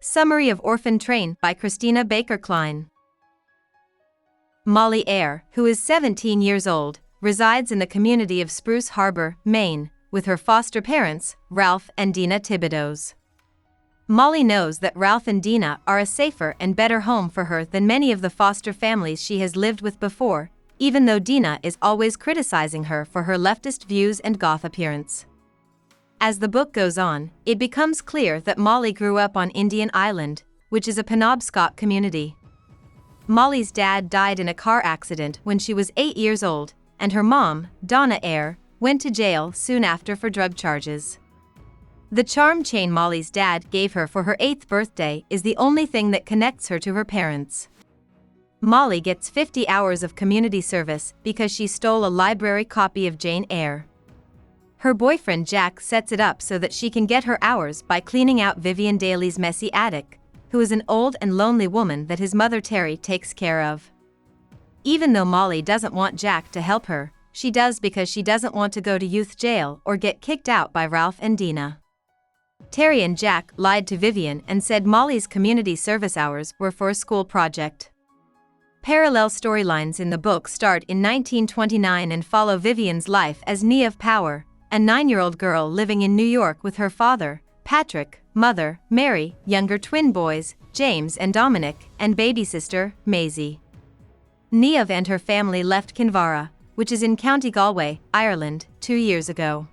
Summary of Orphan Train by Christina Baker Kline. Molly Eyre, who is 17 years old, resides in the community of Spruce Harbor, Maine, with her foster parents, Ralph and Dina Thibodeaux. Molly knows that Ralph and Dina are a safer and better home for her than many of the foster families she has lived with before, even though Dina is always criticizing her for her leftist views and goth appearance. As the book goes on, it becomes clear that Molly grew up on Indian Island, which is a Penobscot community. Molly's dad died in a car accident when she was 8 years old, and her mom, Donna Eyre, went to jail soon after for drug charges. The charm chain Molly's dad gave her for her 8th birthday is the only thing that connects her to her parents. Molly gets 50 hours of community service because she stole a library copy of Jane Eyre. Her boyfriend Jack sets it up so that she can get her hours by cleaning out Vivian Daly's messy attic, who is an old and lonely woman that his mother Terry takes care of. Even though Molly doesn't want Jack to help her, she does because she doesn't want to go to youth jail or get kicked out by Ralph and Dina. Terry and Jack lied to Vivian and said Molly's community service hours were for a school project. Parallel storylines in the book start in 1929 and follow Vivian's life as knee of power, a 9-year-old girl living in New York with her father, Patrick, mother, Mary, younger twin boys, James and Dominic, and baby sister, Maisie. Niamh and her family left Kinvara, which is in County Galway, Ireland, 2 years ago.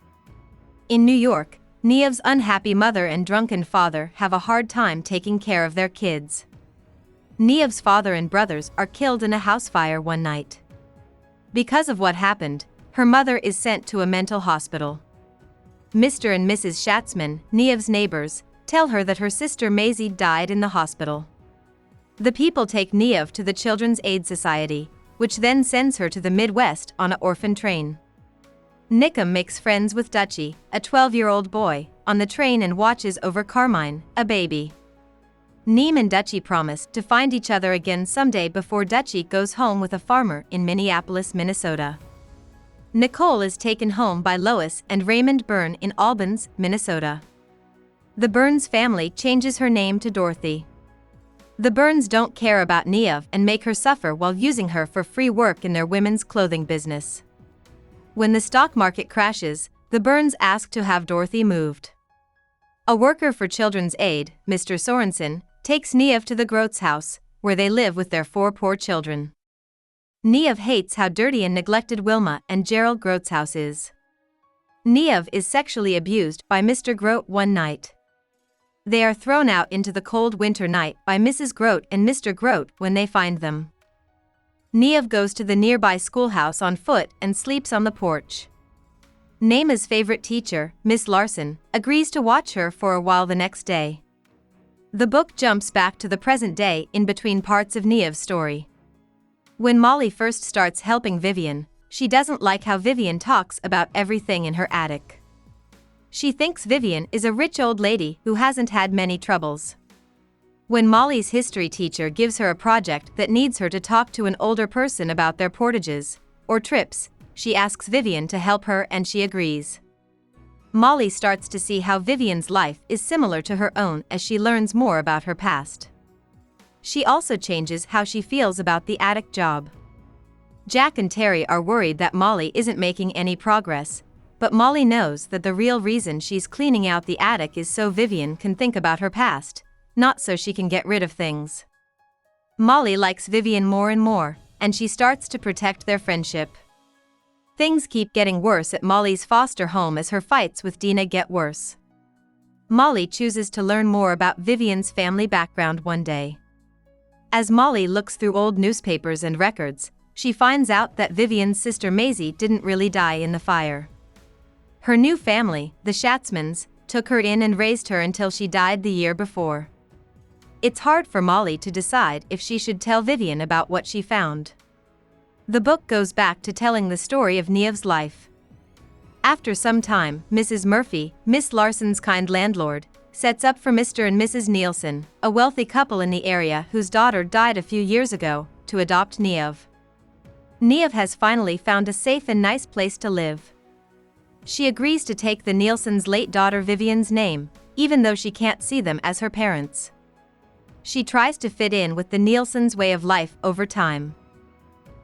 In New York, Niamh's unhappy mother and drunken father have a hard time taking care of their kids. Niamh's father and brothers are killed in a house fire one night. Because of what happened, her mother is sent to a mental hospital. Mr. and Mrs. Schatzman, Niamh's neighbors, tell her that her sister Maisie died in the hospital. The people take Niamh to the Children's Aid Society, which then sends her to the Midwest on an orphan train. Niamh makes friends with Dutchie, a 12-year-old boy, on the train and watches over Carmine, a baby. Niamh and Dutchie promise to find each other again someday before Dutchie goes home with a farmer in Minneapolis, Minnesota. Nicole is taken home by Lois and Raymond Byrne in Albans, Minnesota. The Byrnes family changes her name to Dorothy. The Byrnes don't care about Niamh and make her suffer while using her for free work in their women's clothing business. When the stock market crashes, the Byrnes ask to have Dorothy moved. A worker for Children's Aid, Mr. Sorensen, takes Niamh to the Groats house, where they live with their 4 poor children. Niamh hates how dirty and neglected Wilma and Gerald Groat's house is. Niamh is sexually abused by Mr. Groat one night. They are thrown out into the cold winter night by Mrs. Groat and Mr. Groat when they find them. Niamh goes to the nearby schoolhouse on foot and sleeps on the porch. Naimah's favorite teacher, Miss Larson, agrees to watch her for a while the next day. The book jumps back to the present day in between parts of Niamh's story. When Molly first starts helping Vivian, she doesn't like how Vivian talks about everything in her attic. She thinks Vivian is a rich old lady who hasn't had many troubles. When Molly's history teacher gives her a project that needs her to talk to an older person about their portages, or trips, she asks Vivian to help her and she agrees. Molly starts to see how Vivian's life is similar to her own as she learns more about her past. She also changes how she feels about the attic job. Jack and Terry are worried that Molly isn't making any progress, but Molly knows that the real reason she's cleaning out the attic is so Vivian can think about her past, not so she can get rid of things. Molly likes Vivian more and more, and she starts to protect their friendship. Things keep getting worse at Molly's foster home as her fights with Dina get worse. Molly chooses to learn more about Vivian's family background one day. As Molly looks through old newspapers and records, she finds out that Vivian's sister Maisie didn't really die in the fire. Her new family, the Schatzmans, took her in and raised her until she died the year before. It's hard for Molly to decide if she should tell Vivian about what she found. The book goes back to telling the story of Niamh's life. After some time, Mrs. Murphy, Miss Larson's kind landlord, sets up for Mr. and Mrs. Nielsen, a wealthy couple in the area whose daughter died a few years ago, to adopt Niamh. Niamh has finally found a safe and nice place to live. She agrees to take the Nielsen's late daughter Vivian's name, even though she can't see them as her parents. she tries to fit in with the Nielsen's way of life over time.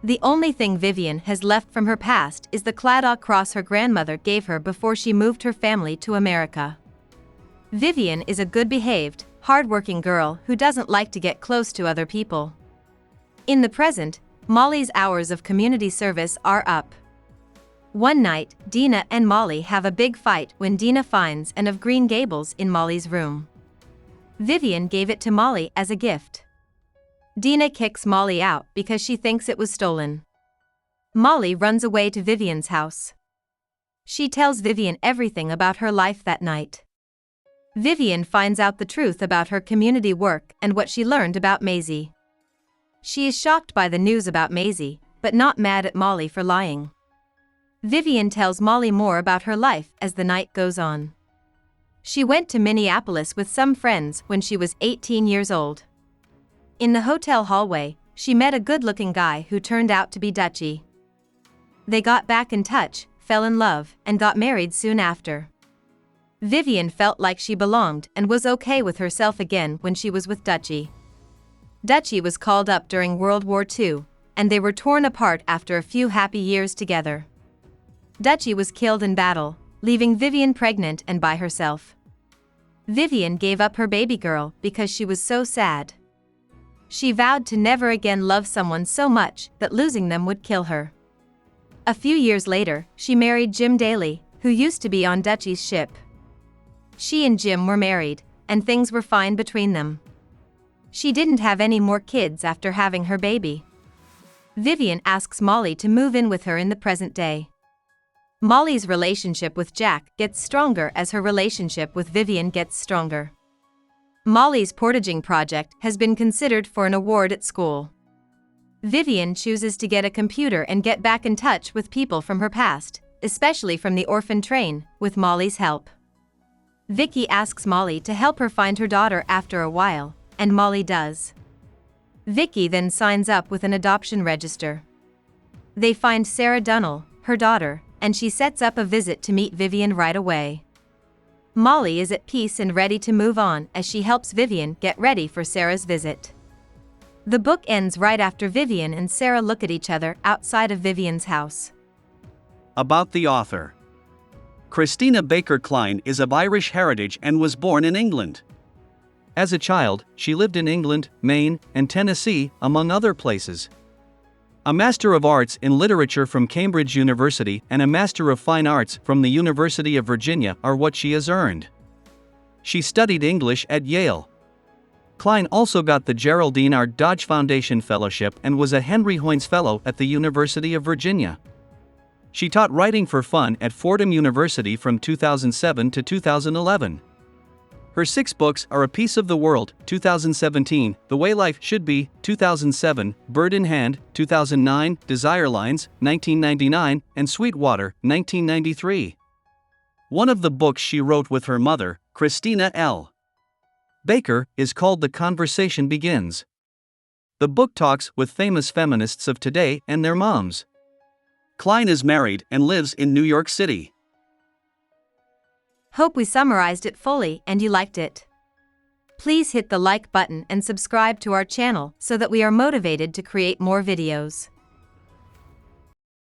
The only thing Vivian has left from her past is the Claddagh cross her grandmother gave her before she moved her family to America. Vivian is a good-behaved, hard-working girl who doesn't like to get close to other people. In the present, Molly's hours of community service are up. One night, Dina and Molly have a big fight when Dina finds an of Green Gables in Molly's room. Vivian gave it to Molly as a gift. Dina kicks Molly out because she thinks it was stolen. Molly runs away to Vivian's house. She tells Vivian everything about her life that night. Vivian finds out the truth about her community work and what she learned about Maisie. She is shocked by the news about Maisie, but not mad at Molly for lying. Vivian tells Molly more about her life as the night goes on. She went to Minneapolis with some friends when she was 18 years old. In the hotel hallway, she met a good-looking guy who turned out to be Dutchy. They got back in touch, fell in love, and got married soon after. Vivian felt like she belonged and was okay with herself again when she was with Dutchy. Dutchy was called up during World War II, and they were torn apart after a few happy years together. Dutchy was killed in battle, leaving Vivian pregnant and by herself. Vivian gave up her baby girl because she was so sad. She vowed to never again love someone so much that losing them would kill her. A few years later, she married Jim Daly, who used to be on Dutchy's ship. She and Jim were married, and things were fine between them. She didn't have any more kids after having her baby. Vivian asks Molly to move in with her in the present day. Molly's relationship with Jack gets stronger as her relationship with Vivian gets stronger. Molly's portaging project has been considered for an award at school. Vivian chooses to get a computer and get back in touch with people from her past, especially from the Orphan Train, with Molly's help. Vicky asks Molly to help her find her daughter after a while, and Molly does. Vicky then signs up with an adoption register. They find Sarah Dunnell, her daughter, and she sets up a visit to meet Vivian right away. Molly is at peace and ready to move on as she helps Vivian get ready for Sarah's visit. The book ends right after Vivian and Sarah look at each other outside of Vivian's house. About the author. Christina Baker Kline is of Irish heritage and was born in England. As a child, she lived in England, Maine, and Tennessee, among other places. A Master of Arts in Literature from Cambridge University and a Master of Fine Arts from the University of Virginia are what she has earned. She studied English at Yale. Kline also got the Geraldine R. Dodge Foundation Fellowship and was a Henry Hoynes Fellow at the University of Virginia. She taught writing for fun at Fordham University from 2007 to 2011. Her 6 books are A Piece of the World, 2017, The Way Life Should Be, 2007, Bird in Hand, 2009, Desire Lines, 1999, and Sweetwater, 1993. One of the books she wrote with her mother, Christina L. Baker, is called The Conversation Begins. The book talks with famous feminists of today and their moms. Kline is married and lives in New York City. Hope we summarized it fully and you liked it. Please hit the like button and subscribe to our channel so that we are motivated to create more videos.